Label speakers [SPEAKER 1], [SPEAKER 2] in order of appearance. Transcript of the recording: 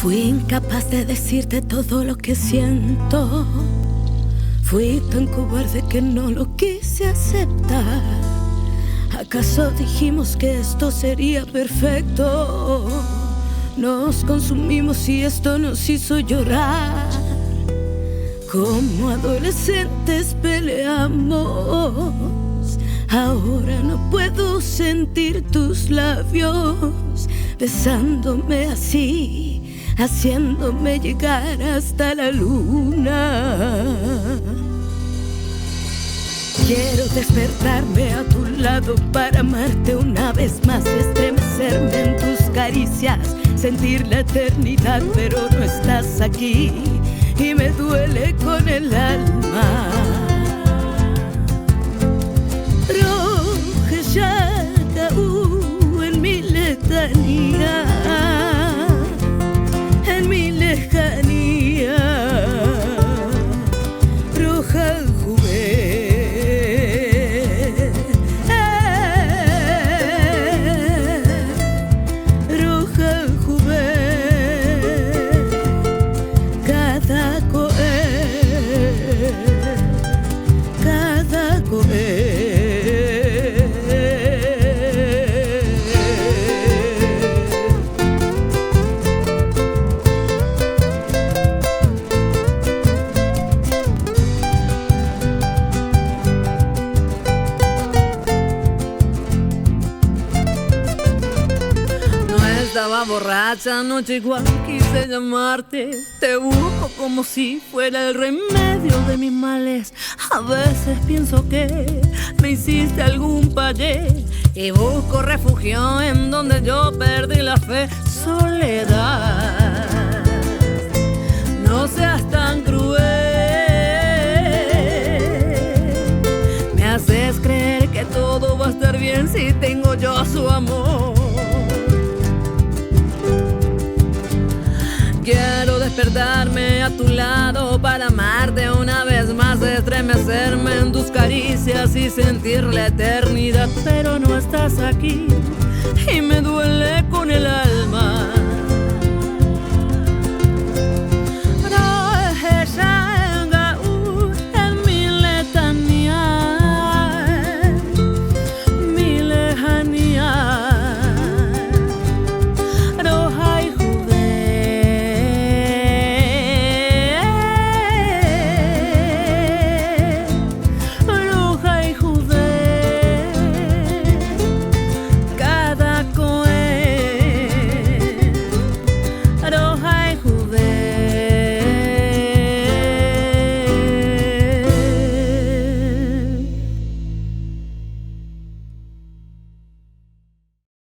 [SPEAKER 1] Fui incapaz de decirte todo lo que siento. Fui tan cobarde que no lo quise aceptar. ¿Acaso dijimos que esto sería perfecto? Nos consumimos y esto nos hizo llorar. Como adolescentes peleamos. Ahora no puedo sentir tus labios besándome así, haciéndome llegar hasta la luna. Quiero despertarme a tu lado para amarte una vez más, estremecerme en tus caricias, sentir la eternidad, pero no estás aquí y me duele con el alma. Roja llaga en mi letanía, en mi lejanía. Roja
[SPEAKER 2] Estaba borracha anoche, igual quise llamarte. Te busco como si fuera el remedio de mis males. A veces pienso que me hiciste algún payé y busco refugio en donde yo perdí la fe. Soledad, no seas tan cruel. Me haces creer que todo va a estar bien si tengo yo su amor. Quiero despertarme a tu lado para amarte una vez más, estremecerme en tus caricias y sentir la eternidad, pero no estás aquí y me duele con el alma.